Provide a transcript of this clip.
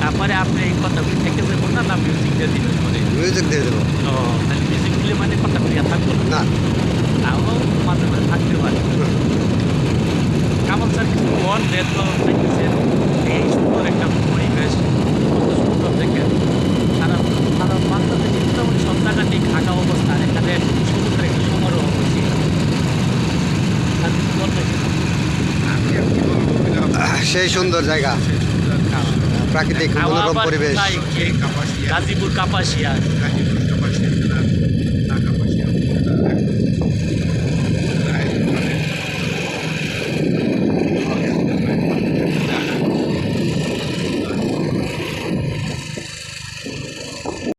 তারপরে আপনি এই কথাগুলি থেকে যাবো না না মিউজিক দিয়ে দিবেন পরে? মিউজিক দিয়ে দেবো। ও তাহলে মিউজিক দিলে মানে কথাগুলি আর থাকবো না? না। তাও মাঝে মাঝে থাকতে পারে। কামাল স্যার কিছু মন দেন তো দেখতেছেন এই সুন্দর একটা পরিবেশ, কত সুন্দর দেখেন। সারা সারা বাংলাদেশে মোটামুটি সব জায়গাতেই ফাঁকা অবস্থা, এখানে সমুদ্রে একটা সমারোহ হচ্ছে। আর কিছু বলবেন? সেই সুন্দর জায়গা, প্রাকৃতিক মনোরম পরিবেশ। গাজীপুর কাপাসিয়া।